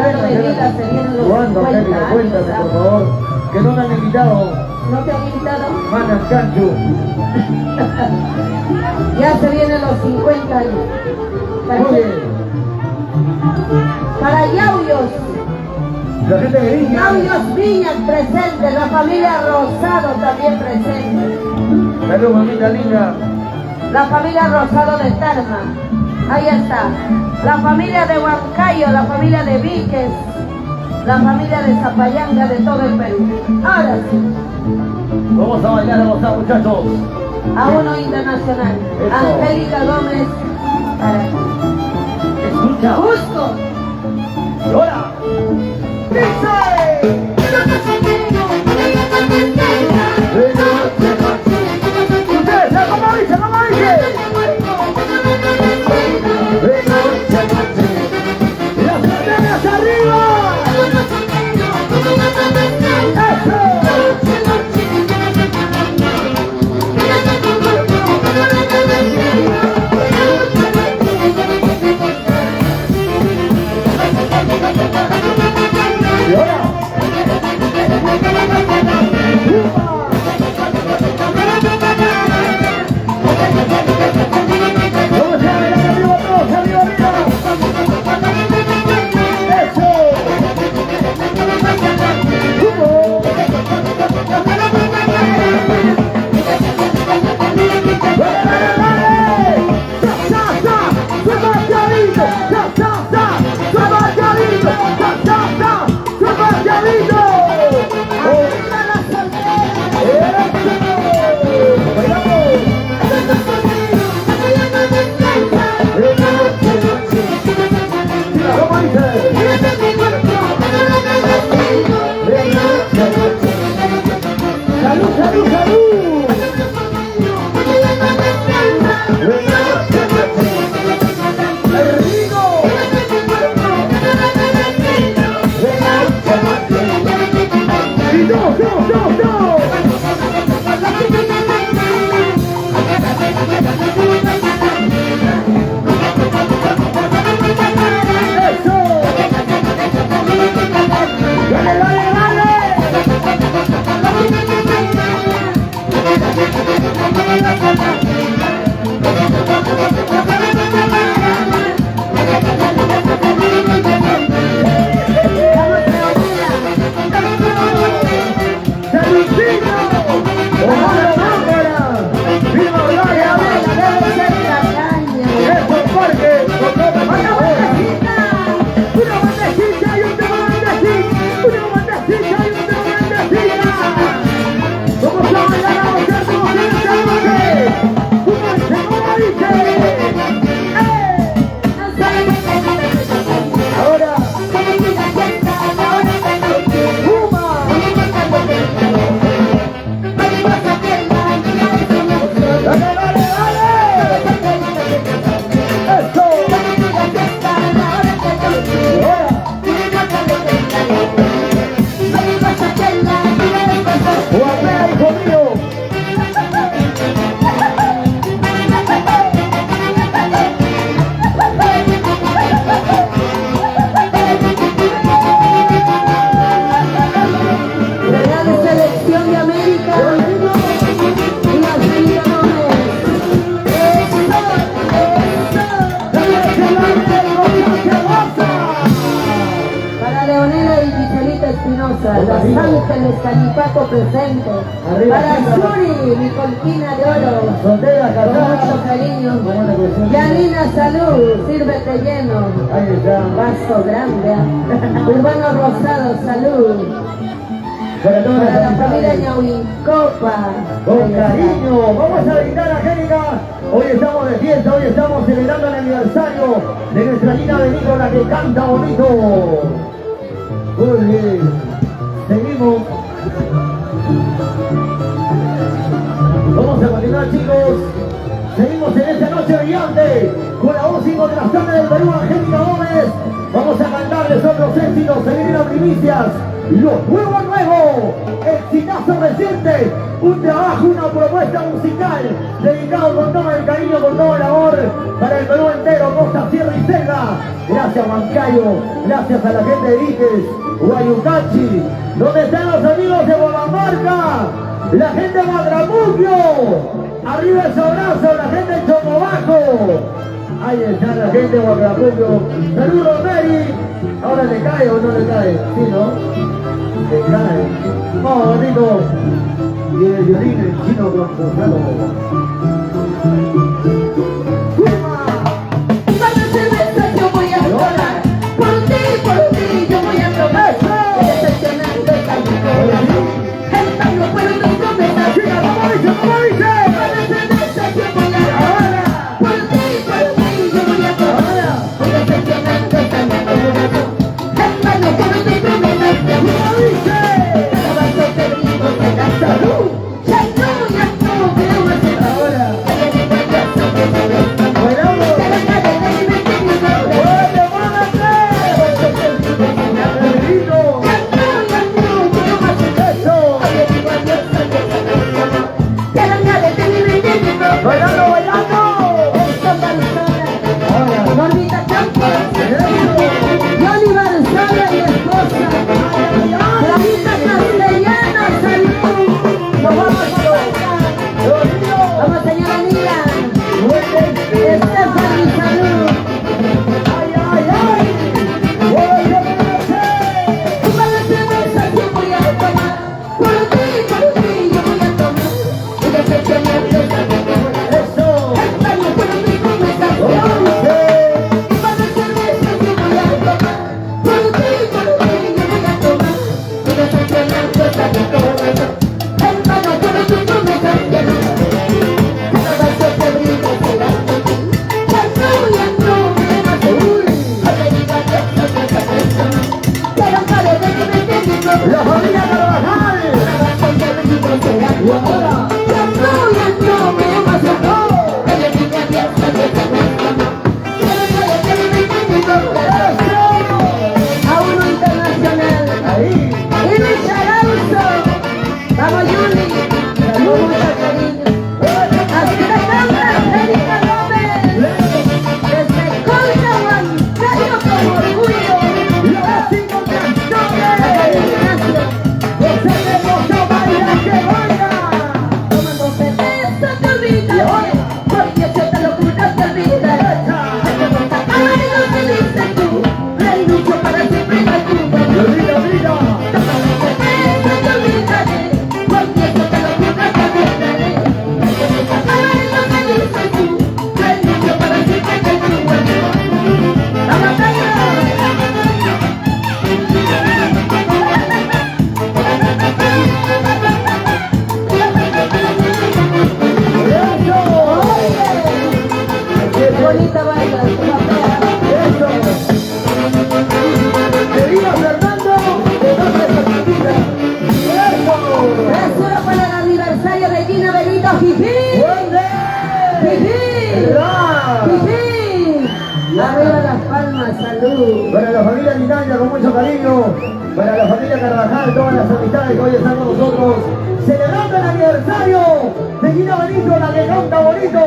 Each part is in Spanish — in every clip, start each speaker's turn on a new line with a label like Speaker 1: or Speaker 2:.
Speaker 1: hablando de vida, se vienen los
Speaker 2: ¿Cuándo,
Speaker 1: 50
Speaker 2: Angélica?
Speaker 1: años.
Speaker 2: Cuéntame, por favor. Que no me han invitado.
Speaker 1: ¿No te han invitado?
Speaker 2: Manas Cancho.
Speaker 1: Ya se vienen los 50 años.
Speaker 2: Muy bien.
Speaker 1: Para Yauyos.
Speaker 2: La gente de Viña.
Speaker 1: Yauyos Viñas presente, la familia Rosado también presente.
Speaker 2: Salud, mamita linda.
Speaker 1: La familia Rosado de Tarma. Ahí está. La familia de Huancayo, la familia de Víquez, la familia de Zapayanga de todo el Perú. Ahora sí.
Speaker 2: Vamos a bailar, a gozar, muchachos.
Speaker 1: A uno internacional.
Speaker 2: Eso.
Speaker 1: Angélica Gómez. Para ti.
Speaker 2: Escucha.
Speaker 1: Justo.
Speaker 2: Y ahora. ¡Dice! Ustedes, ¿cómo dice? ¿Cómo dice? ¡Las cadenas arriba! ¡Y ahora! ¡Vamos a bailar arriba todos! ¡Arriba, arriba! ¡Eso! ¡Salud, salud, salud! ¡Y dos, dos, dos, dos! ¡Eso! ¡Dale, dale, dale! ¡Saludcito! ¡Ojalá, cámara! ¡Viva Gloria!
Speaker 1: Debe ser tacaña.
Speaker 2: ¡Eso, Parque! ¡Una bandejita! ¡Una bandejita y otra bandejita! ¡Una bandejita y otra bandejita! ¡Vamos a bailar a gozar como se esta noche! ¡Como dice! Ahora, ¡Puma! ¡Dale, dale, dale! ¡Eso! Y ahora, ¡guapea, hijo mío!
Speaker 1: Real Selección de América. Y la Angélica Gómez. Para Leonela y Michelita Espinosa, Los Ángeles Calipaco presente. Para Suri, mi colquina de oro.
Speaker 2: Frontera,
Speaker 1: Con
Speaker 2: Carrara.
Speaker 1: mucho cariño.
Speaker 2: Buena cuestión.
Speaker 1: Yanina, salud, sírvete lleno.
Speaker 2: Ahí está.
Speaker 1: Vaso grande. Urbano Rosado, salud.
Speaker 2: Para todas
Speaker 1: Para la
Speaker 2: las
Speaker 1: familia
Speaker 2: amistades.
Speaker 1: Ñauincopa.
Speaker 2: Con cariño, vamos a brindar, Angélica. Hoy estamos de fiesta, hoy estamos celebrando el aniversario de nuestra Lina Benito, la que canta bonito. Muy bien, seguimos. Vamos a continuar, chicos. Seguimos en esta noche brillante con la voz incontrastable del Perú, Angélica Gómez. Vamos a cantarles otros éxitos, se vienen las primicias. Los nuevos, exitazo reciente, un trabajo, una propuesta musical dedicado con todo el cariño, con todo el amor para el Perú entero, costa, sierra y selva. Gracias Huancayo, gracias a la gente de Iquitos, Guayucachi, donde están los amigos de Bonamarca, la gente de Madramuquio, arriba ese abrazo, la gente de Chocobaco. Ahí está la gente de Madramuquio. Saludos Mary. Ahora le cae o no le cae, sí, ¿no? Le cae. Vamos, bonito. Y el violín, el chino con Gonzalo.
Speaker 1: Cuando se besa yo voy a tomar, por ti yo voy a tomar. Decepcionando está mi corazón, el pan no puede tu promesa.
Speaker 2: Chica, ¿cómo dice? ¿Cómo dice?
Speaker 1: Cuando se besa yo voy a tomar, por ti yo voy a tomar. Decepcionando está mi corazón, el pan no puede tu promesa.
Speaker 2: ¿Cómo dice?
Speaker 1: Cada vaso que brindo te da salud. Ya no creo más en ahora.
Speaker 2: Bailamos. ¡Oye, muévete! ¡Perrito! ¡Eso! ¡Bailando, bailando! Ahora.
Speaker 1: Normita Campos,
Speaker 2: ¡Eso!
Speaker 1: Johnny Barzola y esposa, Clarita Castellano, salud. Nos vamos a bailar. Vamos, señora Mira. Stephanie, salud.
Speaker 2: ¡Ay, ay, ay! ¡Oye,
Speaker 1: Cuando se besa yo voy a tomar, por ti yo voy a tomar. Y decepcionando está mi corazón,
Speaker 2: ¡Eso!
Speaker 1: el paño por mi conversación.
Speaker 2: ¿Cómo dice?
Speaker 1: Cuando se besa yo voy a tomar, por ti yo voy a tomar. Y decepcionando está mi corazón, el paño por tu conversación. Cada vaso que brinda será por ti. Ya no me más seguro. No te digas que esto no es eso. Pero parece que me entiendes, no.
Speaker 2: ¡La familia Carvajal!
Speaker 1: Cada vaso que brinda será
Speaker 2: Y
Speaker 1: por ti.
Speaker 2: ahora,
Speaker 1: Ya no me más seguro. Ella dice que esto no es eso. Pero parece que me entiendes, no. A uno internacional.
Speaker 2: ahí.
Speaker 1: Y mi Charauzo. Vamos, Yuli. Con mucho cariño. Así de cámara, Erika López. Desde Colca, Huancayo, con orgullo.
Speaker 2: ¡Las 5 canciones!
Speaker 1: Gracias.
Speaker 2: ¡Gocemos a bailar que baila!
Speaker 1: Tomando cerveza te olvidaré, porque yo te lo juro te olvidaré. Ay, no me dices tú, renuncio para siempre a tu amor.
Speaker 2: ¡Mira, mira!
Speaker 1: Tomando cerveza te olvidaré, porque yo te lo juro te olvidaré. Ay, no me dices tú, renuncio para siempre a tu amor. ¡Vamos a ¡Qué bonita baila!
Speaker 2: ¡Eso! ¡Que viva Fernando! ¡Que no se repita! ¡Eso!
Speaker 1: ¡Eso para el aniversario de Gina Benito Jijí!
Speaker 2: ¡Fuerte!
Speaker 1: ¡Jijí!
Speaker 2: ¡Verdad!
Speaker 1: ¡Jijí! Arriba las palmas, salud.
Speaker 2: Para la familia Linaña, con mucho cariño. Para la familia Carvajal, todas las amistades que hoy están con nosotros. Celebrando el aniversario de Gina Benito, la que canta bonito.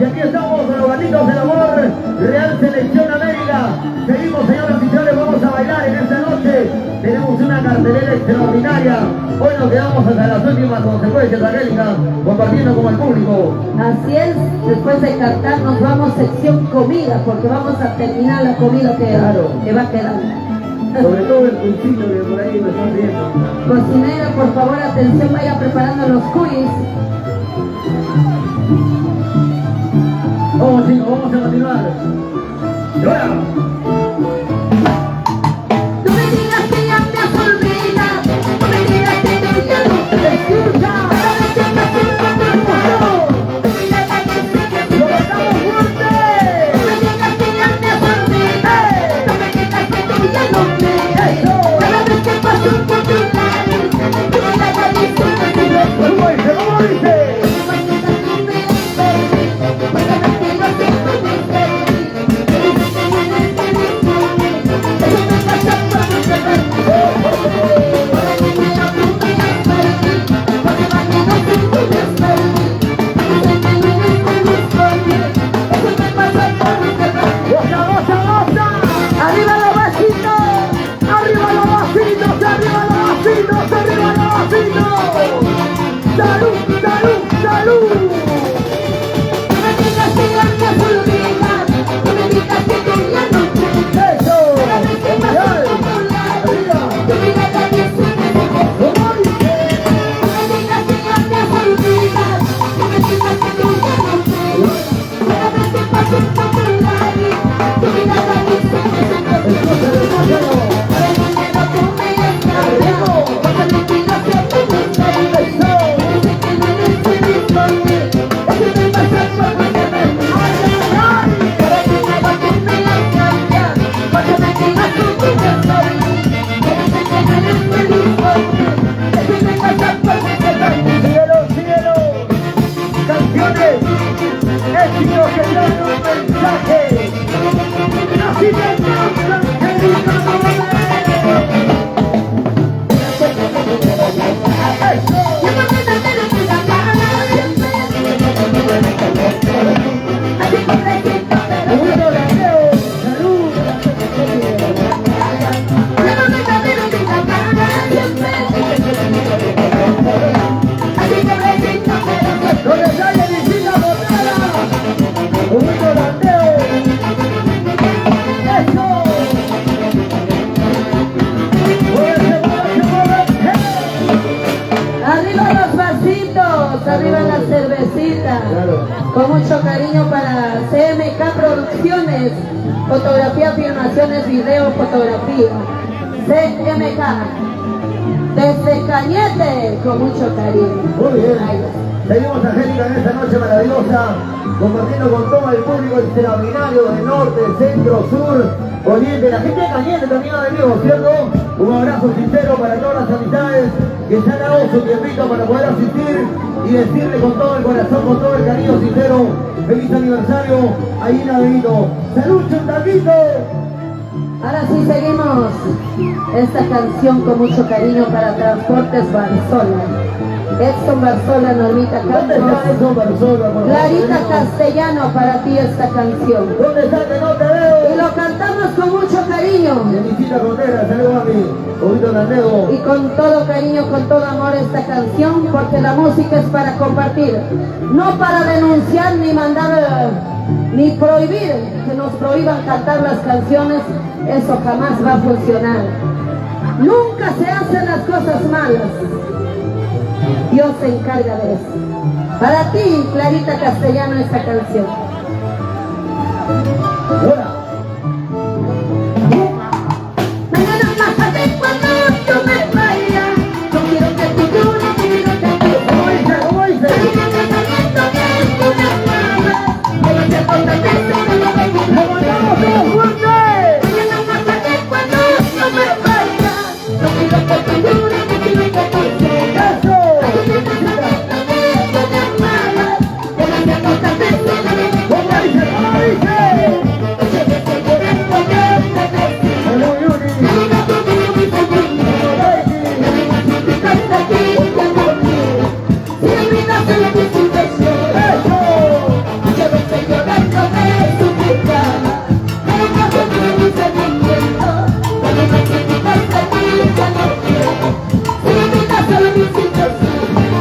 Speaker 2: Y aquí estamos con los gatitos del amor. Real Selección América. Seguimos, señoras y señores, vamos a bailar en esta noche. Tenemos una cartelera extraordinaria. Hoy nos quedamos hasta las últimas consecuencias, Angélica, compartiendo con el público.
Speaker 1: Así es, después de cantar nos vamos sección comida, porque vamos a terminar la comida que va quedando.
Speaker 2: Sobre todo el pulsito que por ahí me están viendo.
Speaker 1: Cocinera, por favor, atención, vaya preparando los cuyes.
Speaker 2: Vamos chicos, vamos a continuar. Y ahora,
Speaker 1: No me digas que ya te has olvidado, no me digas que tú ya no te escuchas. Cada vez que pase por tu mundo, mira la que sigue.
Speaker 2: ¡lo matamos fuerte!
Speaker 1: No me digas que ya te has olvidado, no me digas que tú ya no me escuchas. Cada vez que paso por tu lado, mira la que sigue.
Speaker 2: ¿Cómo dice? ¿Cómo dice? salud, salud.
Speaker 1: No me digas que gracias por olvidar, no me digas que tú ya no quieres.
Speaker 2: Eso, genial. Arriba.
Speaker 1: Tu mirada dice que te quieres.
Speaker 2: ¿Cómo dice?
Speaker 1: No me digas que gracias por olvidar, no me digas que tú ya no quieres. Solamente paso por tu labio, tu mirada dice que te quieres.
Speaker 2: Escúchalo, escúchalo.
Speaker 1: Por el dinero tú me engañas, porque me digas que tú me quieres.
Speaker 2: Eso.
Speaker 1: Dice que no eres feliz conmigo, eso me pasa por porque me engañas. Por el dinero tú me engañas, porque me digas que tú me quieres. Dice que no eres feliz conmigo, eso me pasa por porque me engañas.
Speaker 2: Síguelo, síguelo. Canciones, éxitos que dan un mensaje. Así te cantan, querido Noel. Eso. Bueno, Leo, salud. No le sale visita botada. Bueno, Leo. Eso. Muévese, muévese, muévese.
Speaker 1: Arriba los vasitos, arriba la cervecita.
Speaker 2: Claro.
Speaker 1: Con mucho cariño para CMK Producciones, fotografía, filmaciones, video, fotografía. CMK, desde Cañete, con mucho cariño.
Speaker 2: Muy bien.
Speaker 1: Ahí está.
Speaker 2: Seguimos, Angélica, en esta noche maravillosa, compartiendo con todo el público extraordinario del norte, centro, sur, oriente. La gente de Cañete también ha venido, ¿cierto? Un abrazo sincero para todas las amistades que se han dado su tiempito para poder asistir y decirle con todo el corazón, con todo el cariño sincero, feliz aniversario a Ina Benito. ¡Salud, Chuntaquito!
Speaker 1: Ahora sí seguimos esta canción con mucho cariño para Transportes Barzola. Edson Barzola, Normita
Speaker 2: ¿Dónde está
Speaker 1: Campos,
Speaker 2: eso, Barzola? Por favor,
Speaker 1: Clarita
Speaker 2: querido?
Speaker 1: Castellano, para ti esta canción.
Speaker 2: ¿Dónde está que no te
Speaker 1: Y
Speaker 2: veo?
Speaker 1: lo cantamos con mucho cariño.
Speaker 2: Felicita Rotera, saludos a mi Obito Landego.
Speaker 1: Y con todo cariño, con todo amor esta canción, porque la música es para compartir, no para denunciar ni mandar, ni prohibir, que nos prohíban cantar las canciones, eso jamás va a funcionar. Nunca se hacen las cosas malas, Dios se encarga de eso. Para ti, Clarita Castellano, esta canción.
Speaker 2: Hola.
Speaker 1: Mañana más tarde cuando yo me vaya, no quiero que tú llores, no quiero que tú
Speaker 2: ¿Cómo dice? ¿Cómo dice? ¡Levantamos todos fuerte! ¡Eso! ¿Cómo dice? ¿Cómo dice? ¡Salud, Yuri!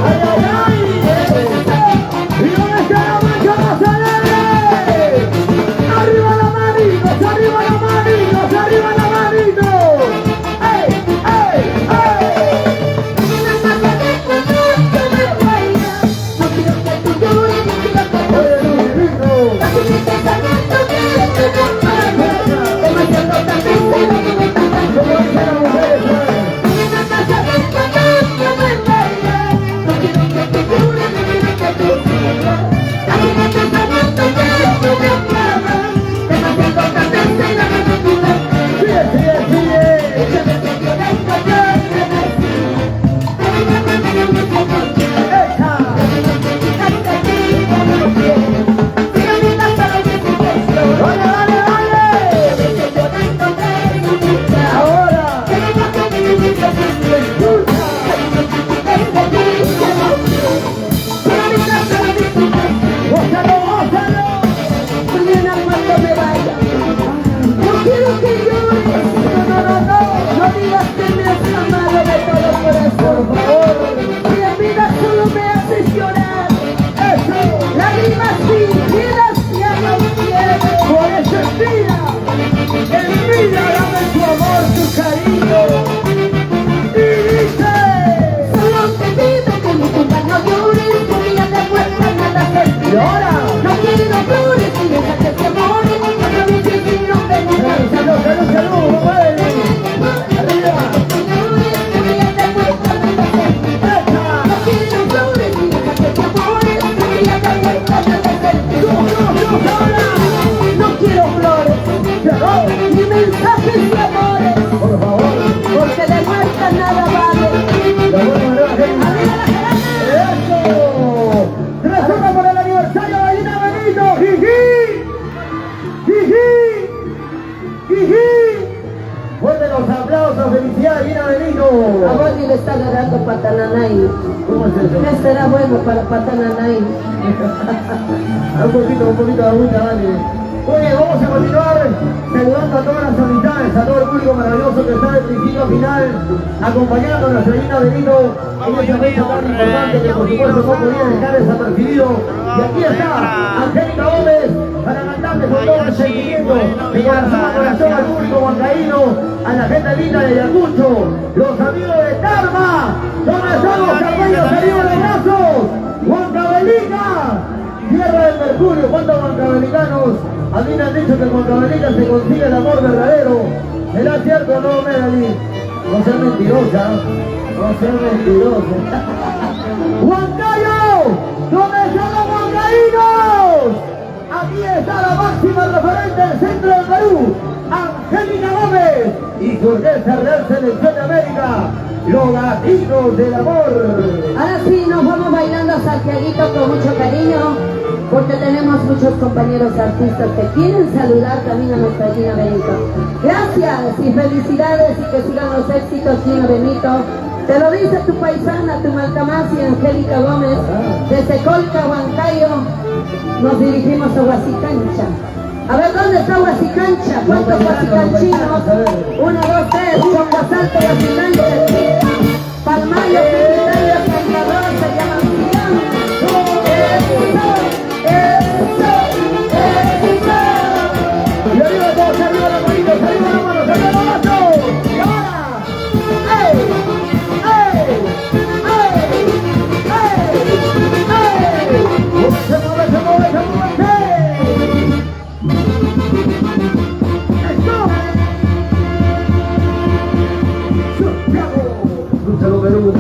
Speaker 2: ¡Ay, ay, ay! ¿Y dónde está la mancha más alegre? ¡Arriba la manito! ¡Arriba la manito! ¡Arriba la manito! ¡Ey, ey, ey!
Speaker 1: mano para Patananay.
Speaker 2: Un poquito de agüita, dale. Oye, vamos a continuar saludando a todas las amistades, a todo el público maravilloso que está de principio a final, acompañando a nuestra reina Benito en esta fecha tan importante que por supuesto no podía dejar desapercibido. Y aquí está Angélica Gómez para cantarles con todo el sentimiento de corazón a corazón al público huancaíno, a la gente linda de Ayacucho, los amigos de Tarma, donde están los carpeños arriba de brazos, Huancavelica, tierra del Mercurio. ¿Cuántos huancavelicanos? A mí me han dicho que en Huancavelica se consigue el amor verdadero. ¿Será cierto o no, Melanie? No seas mentirosa, no seas mentirosa. ¡Huancayo! ¿Dónde están los huancaínos? Aquí está la máxima referente del centro del Perú, Angélica Gómez, y su orquesta Real Selección de América, los Gatitos del Amor.
Speaker 1: Ahora sí, nos vamos bailando a Santiaguito con mucho cariño, porque tenemos muchos compañeros artistas que quieren saludar también a nuestra Gina Benito. Gracias y felicidades y que sigan los éxitos, Gina Benito. Te lo dice tu paisana, tu Malcamasi, Angélica Gómez, desde Colca, Huancayo, nos dirigimos a Huasicancha. A ver, ¿dónde está Huasicancha? ¿Cuántos huasicanchinos? 1, 2, 3, Chocosalto, Huasicancha, Palmayo, Quintitario, Santa Rosa, Yamancillán.
Speaker 2: Y arriba todos, arriba las manitos, arriba las manos, arriba las manos. Y ahora, ¡ey! ¡Ey! ¡Ey! ¡Ey! ¡Ey! ¡Se mueve, se mueve, se mueve! ¡Esto! ¡Santiago! ¡Lúchalo, Perú!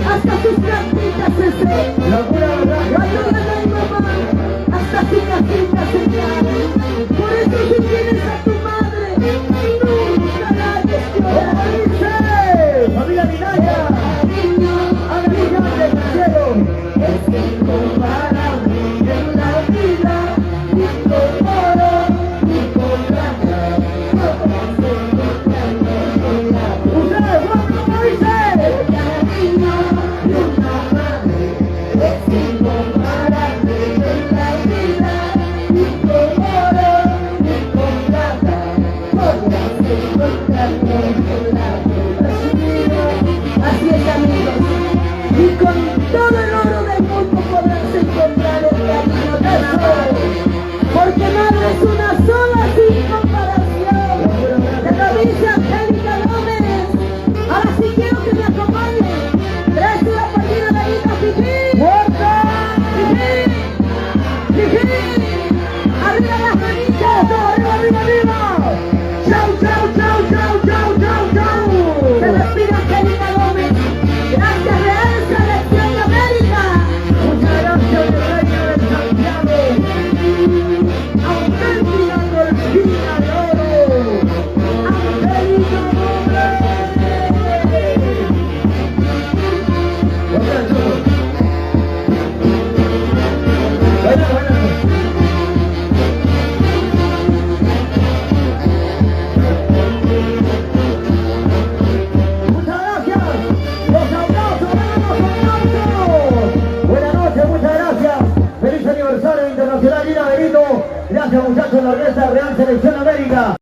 Speaker 1: Hasta sus casitas se hasta sus casitas se por eso si tienes a tu madre, nunca la hagas llorar.
Speaker 2: Familia Minaya, hagan un grande en el cielo.
Speaker 1: Es incomparable en la vida, ni con oro, ni con plata.
Speaker 2: Ustedes, ¿cómo dice?
Speaker 1: El cariño de una madre es incomparable en la vida, ni con oro, ni con plata. Podrás encontrarlo en la vida. Así es, amigos, y con todo el oro del mundo podrás encontrar el cariño de Dios, porque madre es una sola sin comparación. Te lo dice Angélica Gómez. Ahora sí quiero que me acompañen. Trae la partida de Ita Fifi.
Speaker 2: ¡Fuerza!
Speaker 1: Fifi, Fifi, arriba las manitas.
Speaker 2: ¡Arriba, arriba, arriba! ¡Chau, chau, chau, chau, chau, chau, chau!
Speaker 1: Se despide Angélica Gómez. Gracias, Real Selección de América.
Speaker 2: Muchas gracias, mi reina de Santiago. Auténtica golfina de oro. Angélica Gómez. Buenas noches. Buenas, buenas. Muchas gracias. Los aplausos, vamos, aplausos. Buenas noches, muchas gracias. Feliz aniversario internacional, Lina Benito. Gracias, muchachos, la orquesta Real Selección América.